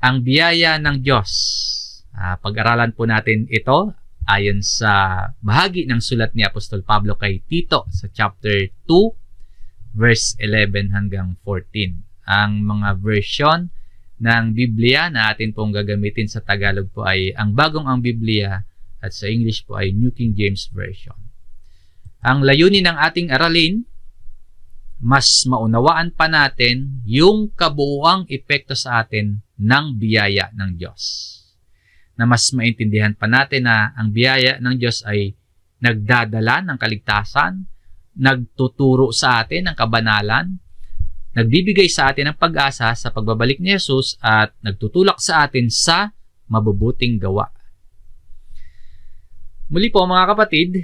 Ang biyaya ng Diyos. Pag-aralan po natin ito ayon sa bahagi ng sulat ni Apostol Pablo kay Tito sa chapter 2, verse 11 hanggang 14. Ang mga version ng Biblia na atin pong gagamitin sa Tagalog po ay ang Bagong ang Biblia at sa English po ay New King James Version. Ang layunin ng ating aralin, mas maunawaan pa natin yung kabuuang epekto sa atin ng biyaya ng Diyos. Na mas maintindihan pa natin na ang biyaya ng Diyos ay nagdadala ng kaligtasan, nagtuturo sa atin ng kabanalan, nagbibigay sa atin ng pag-asa sa pagbabalik ni Jesus at nagtutulak sa atin sa mabubuting gawa. Muli po mga kapatid,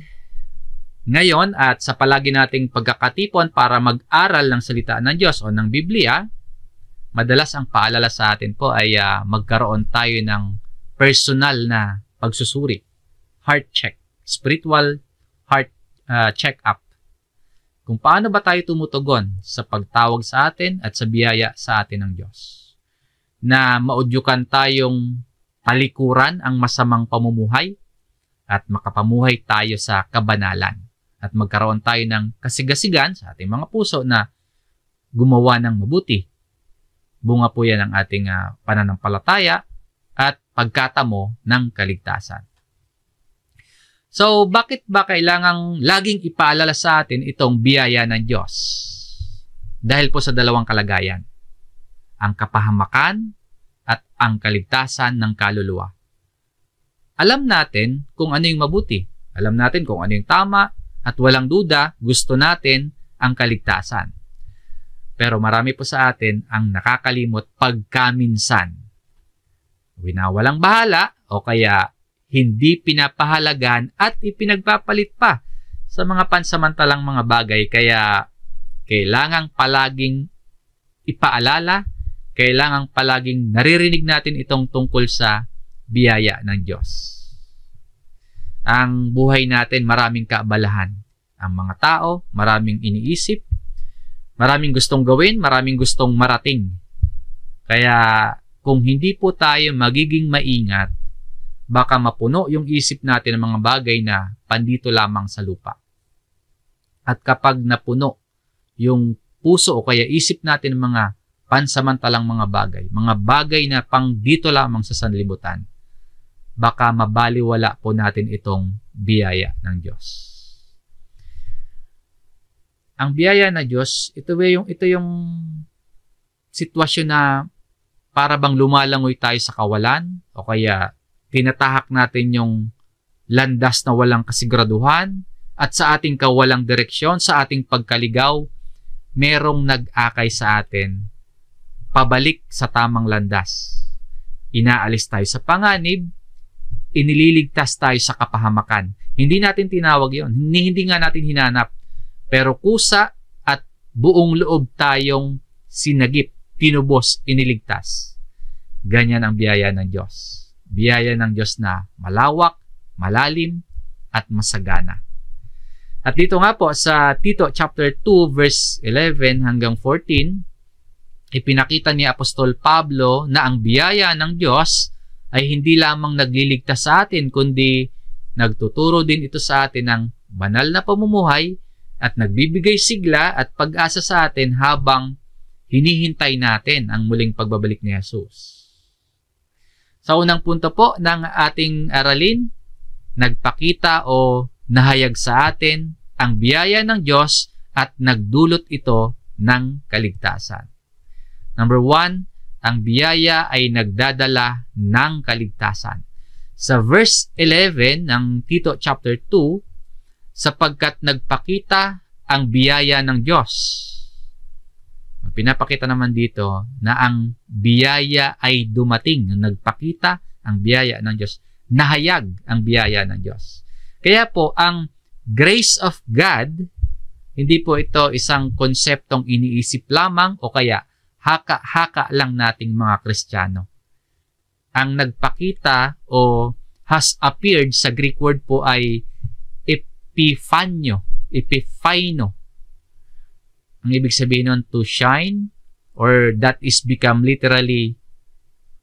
ngayon at sa palagi nating pagkakatipon para mag-aral ng salita ng Diyos o ng Biblia, madalas ang paalala sa atin po ay magkaroon tayo ng personal na pagsusuri, heart check, spiritual heart check-up. Kung paano ba tayo tumutugon sa pagtawag sa atin at sa biyaya sa atin ng Diyos. Na maudyukan tayong talikuran ang masamang pamumuhay at makapamuhay tayo sa kabanalan. At magkaroon tayo ng kasigasigan sa ating mga puso na gumawa ng mabuti. Bunga po yan ng ating pananampalataya at pagkatamo ng kaligtasan. So, bakit ba kailangang laging ipaalala sa atin itong biyaya ng Diyos? Dahil po sa dalawang kalagayan. Ang kapahamakan at ang kaligtasan ng kaluluwa. Alam natin kung ano yung mabuti. Alam natin kung ano yung tama at walang duda gusto natin ang kaligtasan. Pero marami po sa atin ang nakakalimot pagkaminsan. Winawalang bahala o kaya hindi pinapahalagan at ipinagpapalit pa sa mga pansamantalang mga bagay. Kaya kailangang palaging ipaalala, kailangang palaging naririnig natin itong tungkol sa biyaya ng Diyos. Ang buhay natin maraming kaabalahan. Ang mga tao maraming iniisip, maraming gustong gawin, maraming gustong marating. Kaya kung hindi po tayo magiging maingat, baka mapuno yung isip natin ng mga bagay na pandito lamang sa lupa. At kapag napuno yung puso o kaya isip natin ng mga pansamantalang mga bagay na pang dito lamang sa sanlibutan, baka mabaliwala po natin itong biyaya ng Diyos. Ang biyaya ng Diyos, ito yung sitwasyon na para bang lumalangoy tayo sa kawalan o kaya tinatahak natin yung landas na walang kasiguraduhan at sa ating kawalang direksyon, sa ating pagkaligaw, merong nag-akay sa atin pabalik sa tamang landas. Inaalis tayo sa panganib, inililigtas tayo sa kapahamakan. Hindi natin tinawag yon, hindi nga natin hinanap. Pero kusa at buong loob tayong sinagip, tinubos, iniligtas. Ganyan ang biyaya ng Diyos. Biyaya ng Diyos na malawak, malalim, at masagana. At dito nga po sa Tito chapter 2 verse 11 hanggang 14, ipinakita ni Apostol Pablo na ang biyaya ng Diyos ay hindi lamang nagliligtas sa atin, kundi nagtuturo din ito sa atin ng banal na pamumuhay at nagbibigay sigla at pag-asa sa atin habang hinihintay natin ang muling pagbabalik ni Jesus. Sa unang punto po ng ating aralin, nagpakita o nahayag sa atin ang biyaya ng Diyos at nagdulot ito ng kaligtasan. Number 1, ang biyaya ay nagdadala ng kaligtasan. Sa verse 11 ng Tito chapter 2, sapagkat nagpakita ang biyaya ng Diyos. Pinapakita naman dito na ang biyaya ay dumating. Nagpakita ang biyaya ng Diyos. Nahayag ang biyaya ng Diyos. Kaya po, ang grace of God, hindi po ito isang konseptong iniisip lamang o kaya haka-haka lang nating mga Kristiyano. Ang nagpakita o has appeared sa Greek word po ay epiphaino. Ang ibig sabihin nun, to shine, or that is become literally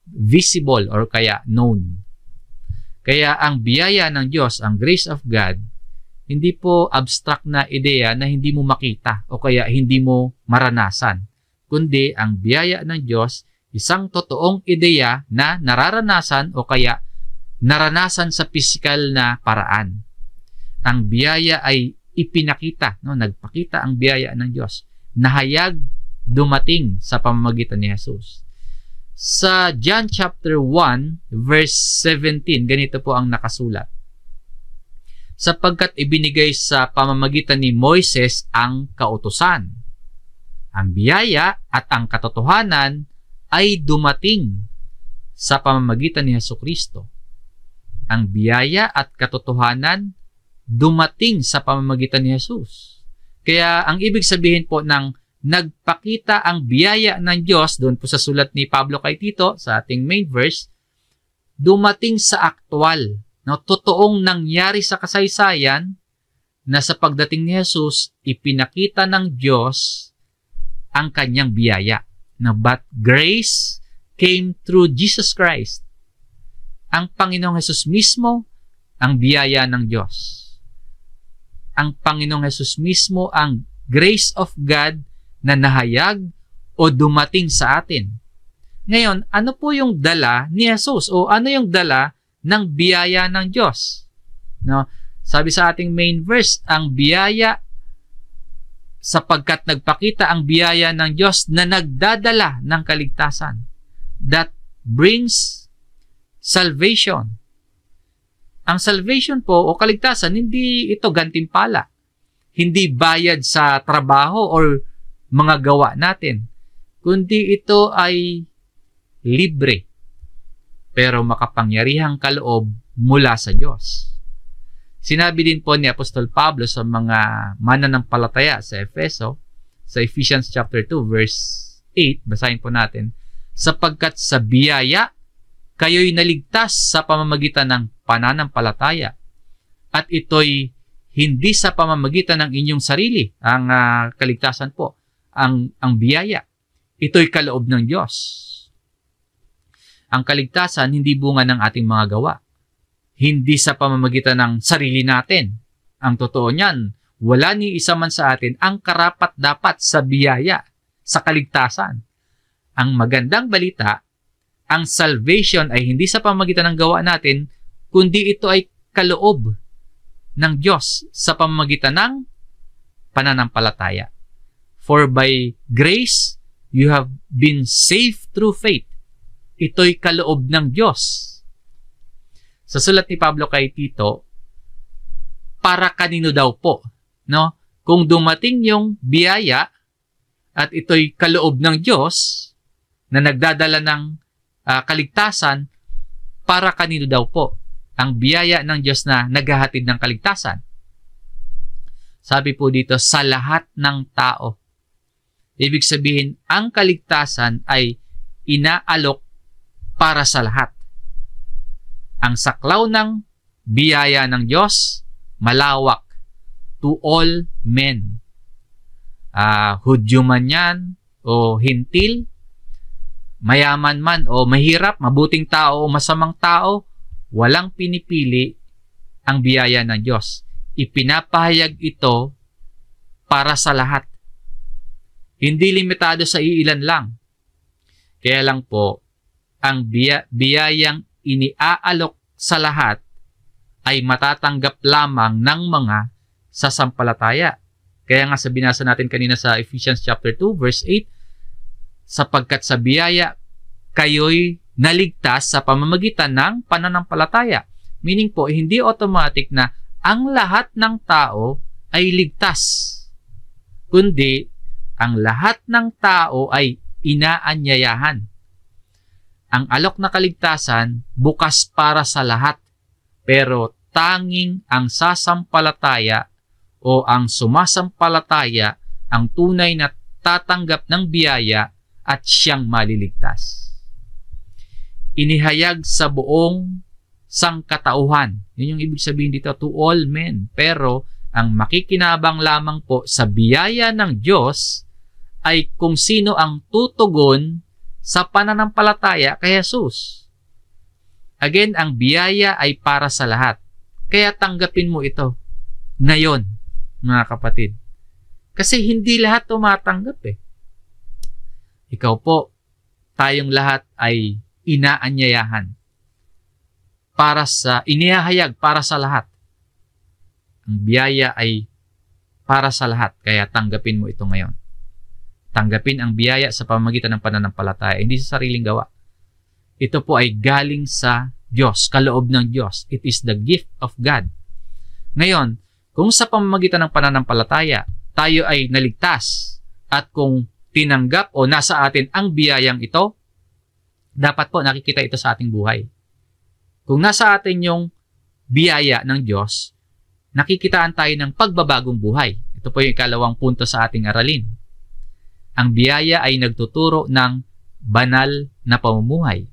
visible or kaya known. Kaya ang biyaya ng Diyos, ang grace of God, hindi po abstract na ideya na hindi mo makita o kaya hindi mo maranasan. Kundi ang biyaya ng Diyos, isang totoong ideya na nararanasan o kaya naranasan sa pisikal na paraan. Ang biyaya ay ipinakita, no? Nagpakita ang biyaya ng Diyos. Nahayag, dumating sa pamamagitan ni Jesus. Sa John chapter 1, verse 17, ganito po ang nakasulat. Sapagkat ibinigay sa pamamagitan ni Moises ang kautusan. Ang biyaya at ang katotohanan ay dumating sa pamamagitan ni Jesucristo. Ang biyaya at katotohanan dumating sa pamamagitan ni Jesus. Kaya ang ibig sabihin po ng nagpakita ang biyaya ng Diyos, doon po sa sulat ni Pablo kay Tito, sa ating main verse, dumating sa aktwal, no, totoong nangyari sa kasaysayan na sa pagdating ni Jesus, ipinakita ng Diyos ang kanyang biyaya. Na but grace came through Jesus Christ. Ang Panginoong Jesus mismo, ang biyaya ng Diyos. Ang Panginoong Jesus mismo, ang grace of God na nahayag o dumating sa atin. Ngayon, ano po yung dala ni Jesus o ano yung dala ng biyaya ng Diyos? No? Sabi sa ating main verse, ang biyaya sapagkat nagpakita ang biyaya ng Diyos na nagdadala ng kaligtasan. That brings salvation. Ang salvation po o kaligtasan, hindi ito gantimpala. Hindi bayad sa trabaho or mga gawa natin, kundi ito ay libre, pero makapangyarihang kaloob mula sa Diyos. Sinabi din po ni Apostol Pablo sa mga mananampalataya sa Efeso, sa Ephesians chapter 2 verse 8, basahin po natin, sapagkat sa biyaya, kayo'y naligtas sa pamamagitan ng pananampalataya, at ito'y hindi sa pamamagitan ng inyong sarili, ang kaligtasan po, ang biyaya. Ito'y kaloob ng Diyos. Ang kaligtasan, hindi bunga ng ating mga gawa. Hindi sa pamamagitan ng sarili natin. Ang totoo niyan, wala ni isa man sa atin ang karapat-dapat sa biyaya, sa kaligtasan. Ang magandang balita, ang salvation ay hindi sa pamamagitan ng gawa natin, kundi ito ay kaloob ng Diyos sa pamamagitan ng pananampalataya. For by grace, you have been saved through faith. Ito'y kaloob ng Diyos. Sa sulat ni Pablo kay Tito, para kanino daw po? No? Kung dumating yung biyaya at ito'y kaloob ng Diyos na nagdadala ng kaligtasan, para kanino daw po? Ang biyaya ng Diyos na naghahatid ng kaligtasan. Sabi po dito, sa lahat ng tao. Ibig sabihin, ang kaligtasan ay inaalok para sa lahat. Ang saklaw ng biyaya ng Diyos, malawak, to all men. Hudyo man yan, o hintil, mayaman man o mahirap, mabuting tao o masamang tao, walang pinipili ang biyaya ng Diyos. Ipinapahayag ito para sa lahat. Hindi limitado sa iilan lang. Kaya lang po, ang biyayang iniaalok sa lahat ay matatanggap lamang ng mga sasampalataya. Kaya nga sa binasa natin kanina sa Ephesians chapter 2 verse 8, sapagkat sa biyaya kayo'y naligtas sa pamamagitan ng pananampalataya. Meaning po, hindi automatic na ang lahat ng tao ay ligtas, kundi ang lahat ng tao ay inaanyayahan. Ang alok na kaligtasan bukas para sa lahat, pero tanging ang sasampalataya o ang sumasampalataya ang tunay na tatanggap ng biyaya at siyang maliligtas. Inihayag sa buong sangkatauhan. Yun yung ibig sabihin dito, to all men. Pero ang makikinabang lamang po sa biyaya ng Diyos ay kung sino ang tutugon sa pananampalataya kay Jesus. Again, ang biyaya ay para sa lahat. Kaya tanggapin mo ito ngayon, mga kapatid. Kasi hindi lahat tumatanggap eh. Ikaw po, tayong lahat ay inaanyayahan inihahayag para sa lahat. Ang biyaya ay para sa lahat, kaya tanggapin mo ito ngayon. Tanggapin ang biyaya sa pamamagitan ng pananampalataya, hindi sa sariling gawa. Ito po ay galing sa Diyos, kaloob ng Diyos. It is the gift of God. Ngayon, kung sa pamamagitan ng pananampalataya, tayo ay naligtas at kung tinanggap o nasa atin ang biyayang ito, dapat po nakikita ito sa ating buhay. Kung nasa atin yung biyaya ng Diyos, nakikitaan tayo ng pagbabagong buhay. Ito po yung ikalawang punto sa ating aralin. Ang biyaya ay nagtuturo ng banal na pamumuhay.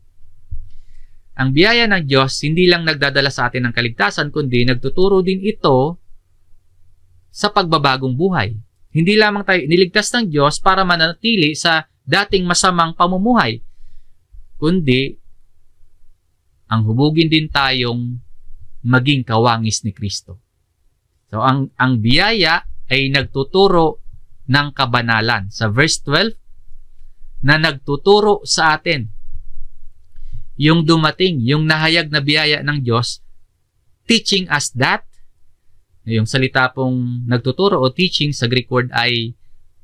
Ang biyaya ng Diyos hindi lang nagdadala sa atin ng kaligtasan, kundi nagtuturo din ito sa pagbabagong buhay. Hindi lamang tayo niligtas ng Diyos para manatili sa dating masamang pamumuhay, kundi ang hubugin din tayong maging kawangis ni Kristo. So, ang biyaya ay nagtuturo ng kabanalan. Sa verse 12, na nagtuturo sa atin yung dumating, yung nahayag na biyaya ng Diyos, teaching us that. Yung salita pong nagtuturo o teaching sa Greek word ay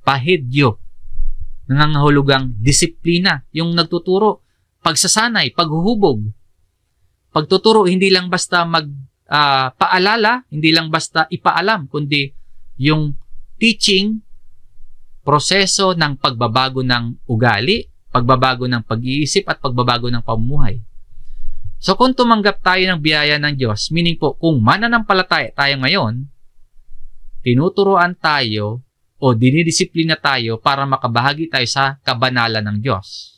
pahidyo. Nangangahulugang disiplina. Yung nagtuturo, pagsasanay, paghuhubog. Pagtuturo, hindi lang basta paalala, hindi lang basta ipaalam, kundi yung teaching, proseso ng pagbabago ng ugali, pagbabago ng pag-iisip at pagbabago ng pamumuhay. So kung tumanggap tayo ng biyaya ng Diyos, meaning po kung mananampalataya tayo ngayon, tinuturuan tayo o dinidisiplina tayo para makabahagi tayo sa kabanalan ng Diyos.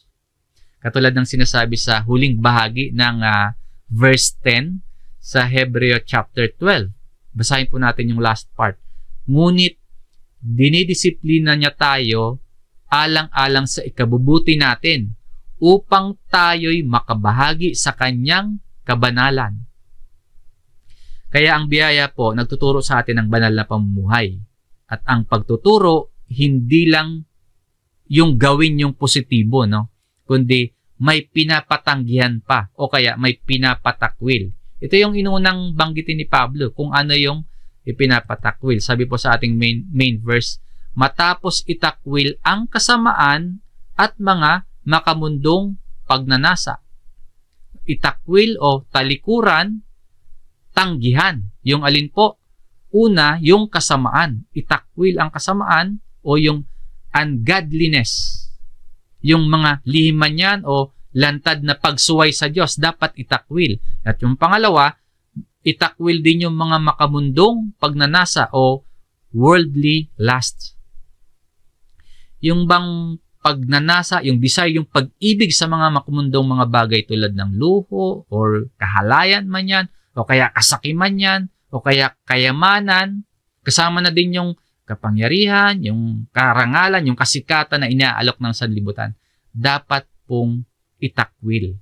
Katulad ng sinasabi sa huling bahagi ng verse 10 sa Hebreo chapter 12. Basahin po natin yung last part. Ngunit dinidisiplina niya tayo alang-alang sa ikabubuti natin upang tayo'y makabahagi sa kanyang kabanalan. Kaya ang biyaya po nagtuturo sa atin ng banal na pamumuhay. At ang pagtuturo, hindi lang yung gawin yung positibo, no? Kundi may pinapatanggihan pa o kaya may pinapatakwil. Ito yung inunang banggitin ni Pablo kung ano yung ipinapatakwil. Sabi po sa ating main verse, matapos itakwil ang kasamaan at mga makamundong pagnanasa. Itakwil o talikuran, tanggihan. Yung alin po? Una, yung kasamaan. Itakwil ang kasamaan o yung ungodliness. Yung mga lihiman yan o lantad na pagsuway sa Diyos, dapat itakwil. At yung pangalawa, itakwil din yung mga makamundong pagnanasa o worldly lust. Yung bang pagnanasa, yung desire, yung pag-ibig sa mga makamundong mga bagay tulad ng luho or kahalayan man yan, o kaya kasakiman yan, o kaya kayamanan, kasama na din yung kapangyarihan, yung karangalan, yung kasikatan na inaalok ng sanlibutan. Dapat pong itakwil.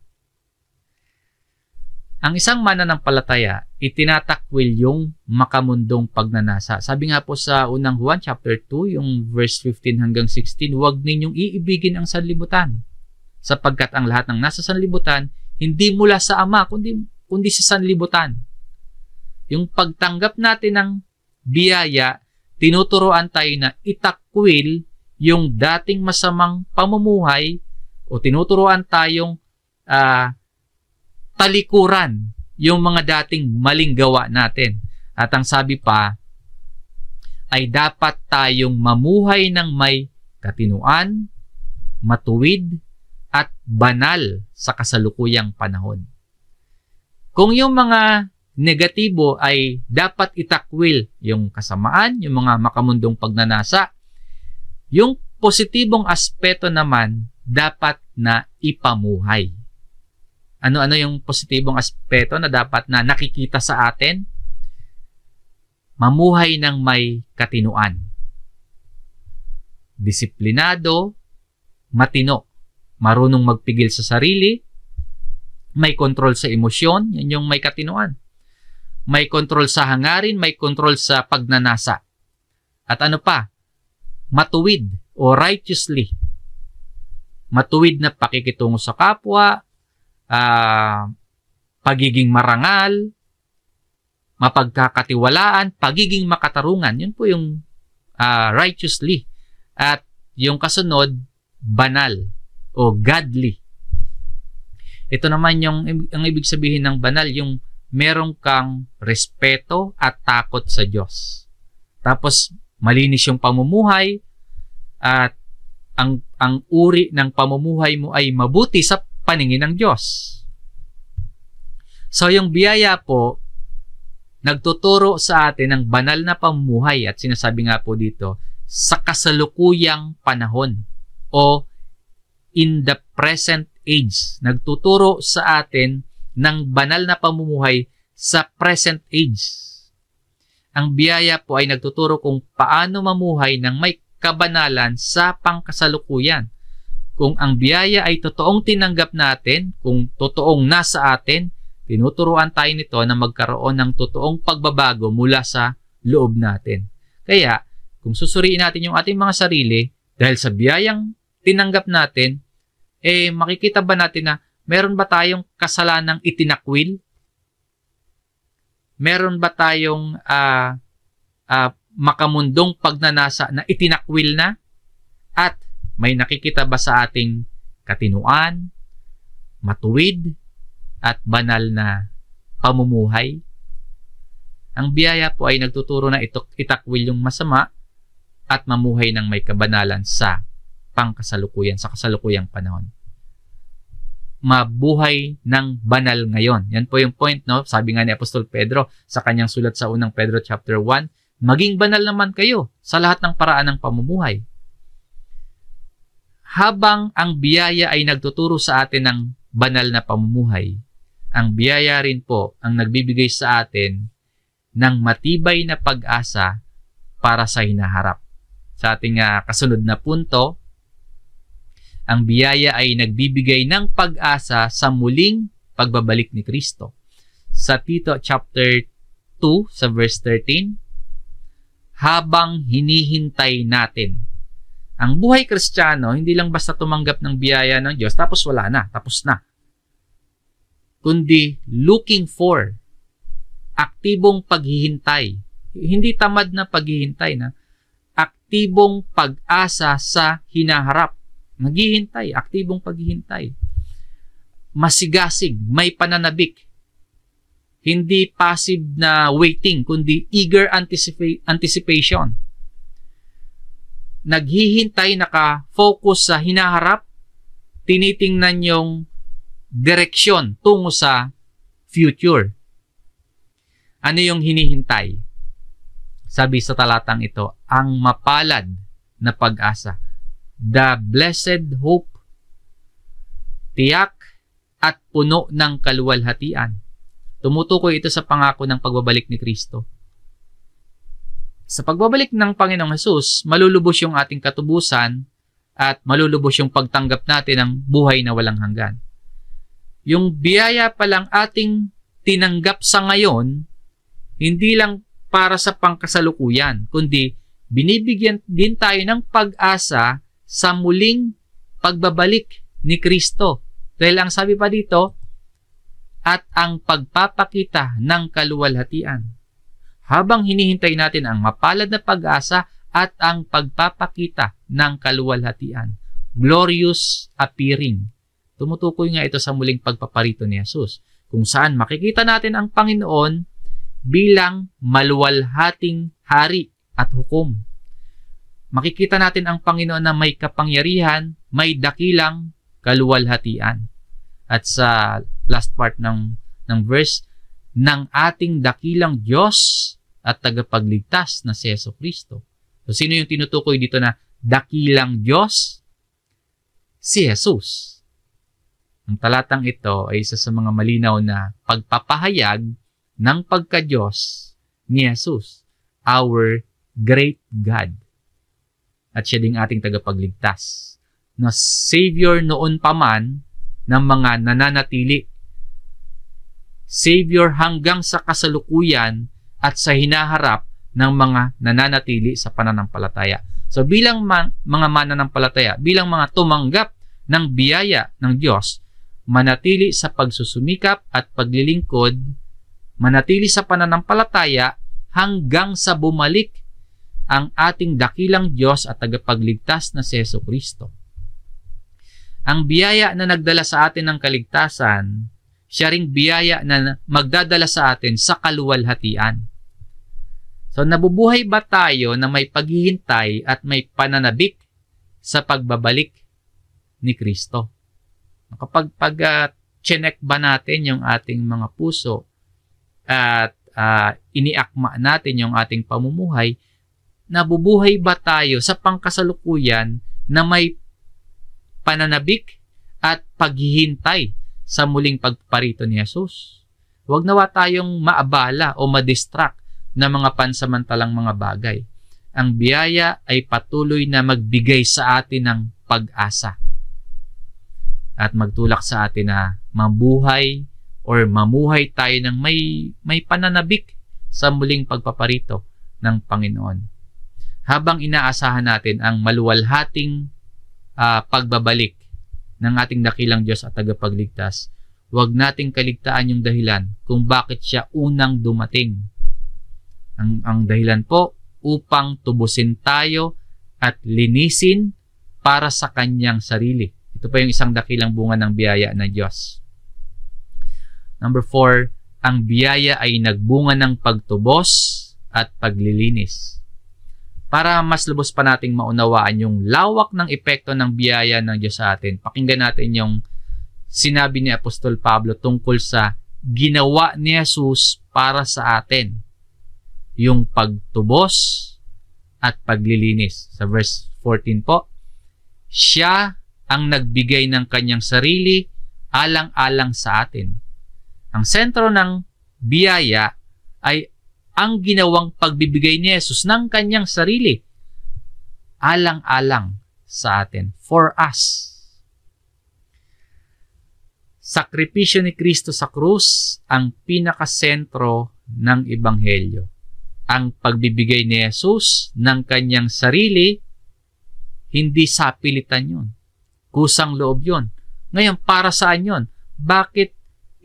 Ang isang mananampalataya, itinatakwil yung makamundong pagnanasa. Sabi nga po sa unang Juan chapter 2, yung verse 15 hanggang 16, huwag ninyong iibigin ang sanlibutan, sapagkat ang lahat ng nasa sanlibutan, hindi mula sa Ama, kundi sa sanlibutan. Yung pagtanggap natin ng biyaya, tinuturoan tayo na itakwil yung dating masamang pamumuhay o tinuturoan tayong talikuran yung mga dating maling gawa natin. At ang sabi pa, ay dapat tayong mamuhay ng may katinuan, matuwid, at banal sa kasalukuyang panahon. Kung yung mga negatibo ay dapat itakwil yung kasamaan, yung mga makamundong pagnanasa, yung positibong aspeto naman dapat na ipamuhay. Ano-ano yung positibong aspeto na dapat na nakikita sa atin? Mamuhay ng may katinuan. Disiplinado, matino. marunong magpigil sa sarili, may control sa emosyon, yan yung may katinoan. May control sa hangarin, may control sa pagnanasa. At ano pa? Matuwid o righteously. Matuwid na pakikitungo sa kapwa, pagiging marangal, mapagkakatiwalaan, pagiging makatarungan. Yun po yung righteously. At yung kasunod, banal o godly. Ito naman ang ibig sabihin ng banal, yung meron kang respeto at takot sa Diyos. Tapos, malinis yung pamumuhay at ang uri ng pamumuhay mo ay mabuti sa paningin ng Diyos. So, yung biyaya po, nagtuturo sa atin ng banal na pamumuhay at sinasabi nga po dito, sa kasalukuyang panahon o in the present age. Nagtuturo sa atin ng banal na pamumuhay sa present age. Ang biyaya po ay nagtuturo kung paano mamuhay ng may kabanalan sa pangkasalukuyan. Kung ang biyaya ay totoong tinanggap natin, kung totoong nasa atin, tinuturuan tayo nito na magkaroon ng totoong pagbabago mula sa loob natin. Kaya, kung susuriin natin yung ating mga sarili, dahil sa biyayang tinanggap natin, makikita ba natin na meron ba tayong kasalanang itinakwil? Meron ba tayong makamundong pagnanasa na itinakwil na? At may nakikita ba sa ating katinuan, matuwid, at banal na pamumuhay? Ang biyaya po ay nagtuturo na itakwil yung masama at mamuhay ng may kabanalan sa pangkasalukuyan, sa kasalukuyang panahon. Mabuhay ng banal ngayon. Yan po yung point, no? Sabi nga ni Apostol Pedro sa kanyang sulat sa unang Pedro chapter 1, maging banal naman kayo sa lahat ng paraan ng pamumuhay. Habang ang biyaya ay nagtuturo sa atin ng banal na pamumuhay, ang biyaya rin po ang nagbibigay sa atin ng matibay na pag-asa para sa hinaharap. Sa ating kasunod na punto, ang biyaya ay nagbibigay ng pag-asa sa muling pagbabalik ni Kristo. Sa Tito chapter 2 sa verse 13, habang hinihintay natin. Ang buhay Kristiyano, hindi lang basta tumanggap ng biyaya ng Diyos, tapos wala na, tapos na. Kundi looking for, aktibong paghihintay. Hindi tamad na paghihintay na. Aktibong pag-asa sa hinaharap. Naghihintay, aktibong paghihintay. Masigasig, may pananabik. Hindi passive na waiting, kundi eager anticipation. Naghihintay, naka-focus sa hinaharap, tinitingnan yung direksyon tungo sa future. Ano yung hinihintay? Sabi sa talatang ito, ang mapalad na pag-asa. The blessed hope, tiyak at puno ng kaluwalhatian. Tumutukoy ito sa pangako ng pagbabalik ni Kristo. Sa pagbabalik ng Panginoong Hesus, malulubos yung ating katubusan at malulubos yung pagtanggap natin ng buhay na walang hanggan. Yung biyaya palang ating tinanggap sa ngayon, hindi lang para sa pangkasalukuyan, kundi binibigyan din tayo ng pag-asa sa muling pagbabalik ni Kristo. Dahil ang sabi pa dito, at ang pagpapakita ng kaluwalhatian. Habang hinihintay natin ang mapalad na pag-asa at ang pagpapakita ng kaluwalhatian. Glorious appearing. Tumutukoy nga ito sa muling pagpaparito ni Jesus, kung saan makikita natin ang Panginoon bilang maluwalhating hari at hukom. Makikita natin ang Panginoon na may kapangyarihan, may dakilang kaluwalhatian. At sa last part ng verse, ng ating dakilang Diyos at tagapagligtas na si Jesucristo. So, sino yung tinutukoy dito na dakilang Diyos? Si Jesus. Ang talatang ito ay isa sa mga malinaw na pagpapahayag ng pagka-Diyos ni Jesus, our great God. At siya ding ating tagapagligtas. na Savior noon pa man ng mga nananatili. Savior hanggang sa kasalukuyan at sa hinaharap ng mga nananatili sa pananampalataya. So bilang mga mananampalataya, bilang mga tumanggap ng biyaya ng Diyos, manatili sa pagsusumikap at paglilingkod, manatili sa pananampalataya hanggang sa bumalik ang ating dakilang Diyos at tagapagligtas na si Jesucristo. Ang biyaya na nagdala sa atin ng kaligtasan, siya ring biyaya na magdadala sa atin sa kaluwalhatian. So nabubuhay ba tayo na may paghihintay at may pananabik sa pagbabalik ni Kristo? Kapag check ba natin yung ating mga puso at iniakma natin yung ating pamumuhay, nabubuhay ba tayo sa pangkasalukuyan na may pananabik at paghihintay sa muling pagparito ni Jesus? Huwag nawa tayong maabala o madistract ng mga pansamantalang mga bagay. Ang biyaya ay patuloy na magbigay sa atin ng pag-asa at magtulak sa atin na mabuhay or mamuhay tayo ng may pananabik sa muling pagpaparito ng Panginoon. Habang inaasahan natin ang maluwalhating pagbabalik ng ating dakilang Diyos at tagapagligtas, huwag nating kaligtaan yung dahilan kung bakit siya unang dumating. Ang dahilan po upang tubusin tayo at linisin para sa kanyang sarili. Ito pa yung isang dakilang bunga ng biyaya ng Diyos. Number 4, ang biyaya ay nagbunga ng pagtubos at paglilinis. Para mas lubos pa nating maunawaan yung lawak ng epekto ng biyaya ng Diyos sa atin, pakinggan natin yung sinabi ni Apostol Pablo tungkol sa ginawa ni Jesus para sa atin. Yung pagtubos at paglilinis. Sa verse 14 po, siya ang nagbigay ng kanyang sarili alang-alang sa atin. Ang sentro ng biyaya ay ang ginawang pagbibigay ni Jesus ng kanyang sarili alang-alang sa atin, for us. Sakripisyo ni Kristo sa krus ang pinakasentro ng Ebanghelyo. Ang pagbibigay ni Jesus ng kanyang sarili, hindi sapilitan yun. Kusang loob yun. Ngayon, para saan yun? Bakit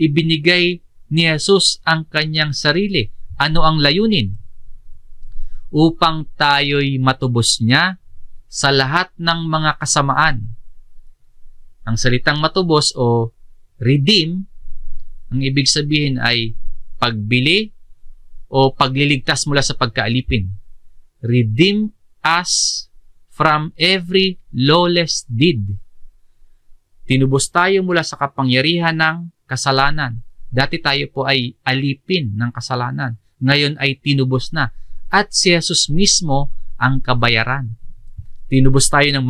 ibinigay ni Jesus ang kanyang sarili? Ano ang layunin? Upang tayo'y matubos niya sa lahat ng mga kasamaan. Ang salitang matubos o redeem, ang ibig sabihin ay pagbili o pagliligtas mula sa pagkaalipin. Redeem us from every lawless deed. Tinubos tayo mula sa kapangyarihan ng kasalanan. Dati tayo po ay alipin ng kasalanan. Ngayon ay tinubos na. At si Jesus mismo ang kabayaran. Tinubos tayo ng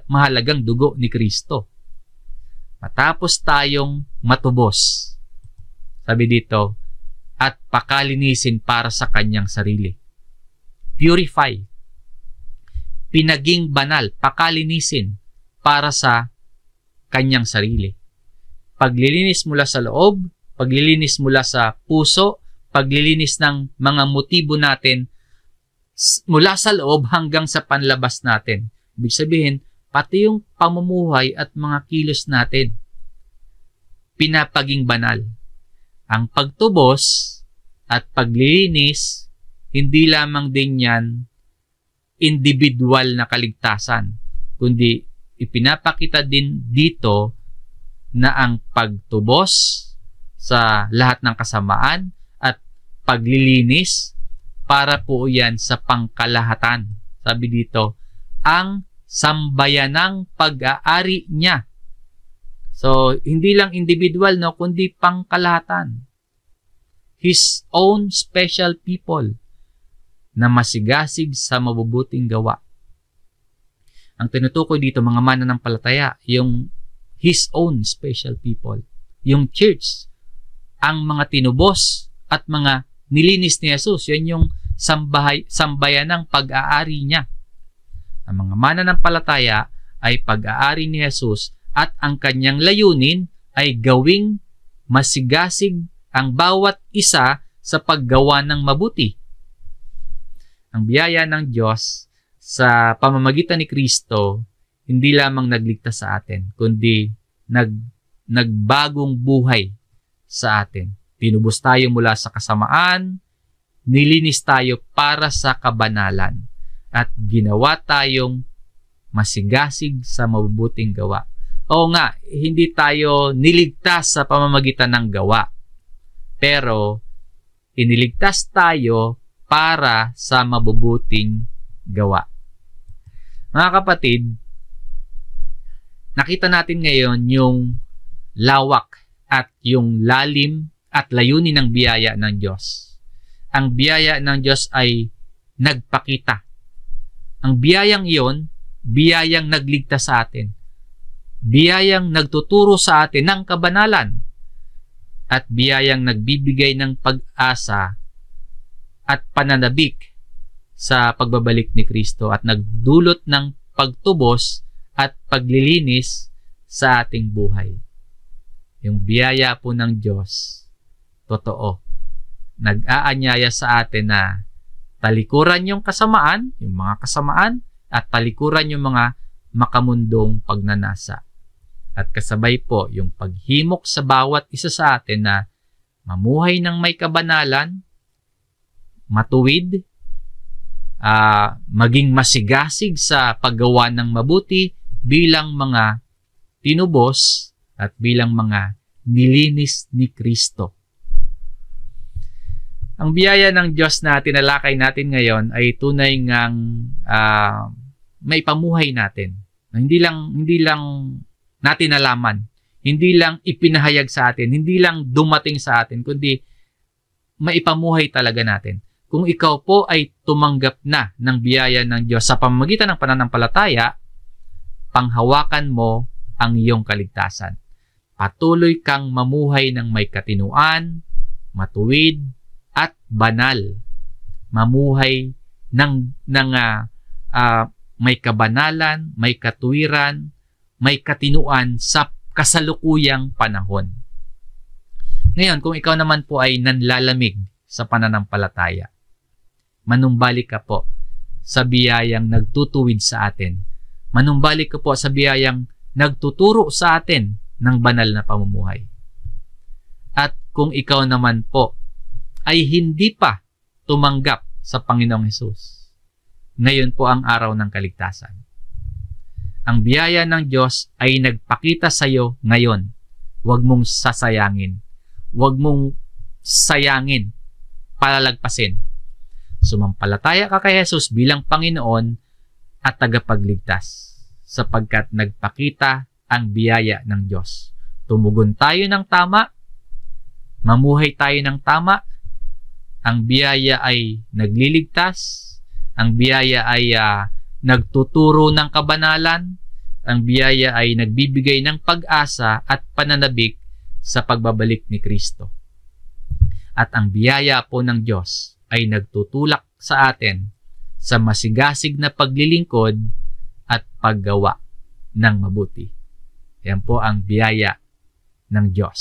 mahalagang dugo ni Kristo. Matapos tayong matubos, sabi dito, at pakalinisin para sa kanyang sarili. Purify. Pinaging banal, pakalinisin para sa kanyang sarili. Paglilinis mula sa loob, paglilinis mula sa puso, paglilinis ng mga motibo natin mula sa loob hanggang sa panlabas natin. Ibig sabihin, pati yung pamumuhay at mga kilos natin, pinapaging banal. Ang pagtubos at paglilinis, hindi lamang din yan individual na kaligtasan, kundi ipinapakita din dito na ang pagtubos sa lahat ng kasamaan at paglilinis para po yan sa pangkalahatan. Sabi dito, ang sambayanang pag-aari niya. So, hindi lang individual, no, kundi pangkalahatan. His own special people na masigasig sa mabubuting gawa. Ang tinutukoy dito, mga mananampalataya, yung His own special people. Yung church, ang mga tinubos at mga nilinis ni Jesus, yan yung sambayanang pag-aari niya. Ang mga mananampalataya ay pag-aari ni Jesus at ang kanyang layunin ay gawing masigasig ang bawat isa sa paggawa ng mabuti. Ang biyaya ng Diyos sa pamamagitan ni Kristo hindi lamang nagligtas sa atin, kundi nagbagong buhay sa atin. Tinubos tayo mula sa kasamaan, nilinis tayo para sa kabanalan, at ginawa tayong masigasig sa mabubuting gawa. Oo nga, hindi tayo niligtas sa pamamagitan ng gawa, pero iniligtas tayo para sa mabubuting gawa. Mga kapatid, nakita natin ngayon yung lawak at yung lalim at layunin ng biyaya ng Diyos. Ang biyaya ng Diyos ay nagpakita. Ang biyayang iyon, biyayang nagligtas sa atin. Biyayang nagtuturo sa atin ng kabanalan. At biyayang nagbibigay ng pag-asa at pananabik sa pagbabalik ni Kristo at nagdulot ng pagtubos at paglilinis sa ating buhay. Yung biyaya po ng Diyos, totoo. Nag-aanyaya sa atin na talikuran yung kasamaan, yung mga kasamaan, at talikuran yung mga makamundong pagnanasa. At kasabay po yung paghimok sa bawat isa sa atin na mamuhay ng may kabanalan, matuwid, maging masigasig sa paggawa ng mabuti bilang mga tinubos at bilang mga nilinis ni Kristo. Ang biyaya ng Diyos na tinalakay natin ngayon ay tunay ngang may pamuhay natin. Hindi lang natin nalaman, hindi lang ipinahayag sa atin, hindi lang dumating sa atin, kundi maipamuhay talaga natin. Kung ikaw po ay tumanggap na ng biyaya ng Diyos sa pamamagitan ng pananampalataya, panghawakan mo ang iyong kaligtasan. Patuloy kang mamuhay ng may katinuan, matuwid, at banal. Mamuhay may kabanalan, may katuwiran, may katinuan sa kasalukuyang panahon. Ngayon, kung ikaw naman po ay nanlalamig sa pananampalataya, manumbalik ka po sa biyayang nagtutuwid sa atin. Manumbalik ka po sa biyayang nagtuturo sa atin ng banal na pamumuhay. At kung ikaw naman po ay hindi pa tumanggap sa Panginoong Hesus, ngayon po ang araw ng kaligtasan. Ang biyaya ng Diyos ay nagpakita sa iyo ngayon. Huwag mong sasayangin. Huwag mong sayangin, palalagpasin. Sumampalataya ka kay Jesus bilang Panginoon at tagapagligtas, sapagkat nagpakita ang biyaya ng Diyos. Tumugon tayo ng tama, mamuhay tayo ng tama, ang biyaya ay nagliligtas, ang biyaya ay nagtuturo ng kabanalan, ang biyaya ay nagbibigay ng pag-asa at pananabik sa pagbabalik ni Kristo. At ang biyaya po ng Diyos ay nagtutulak sa atin sa masigasig na paglilingkod at paggawa ng mabuti. Yan po ang biyaya ng Diyos.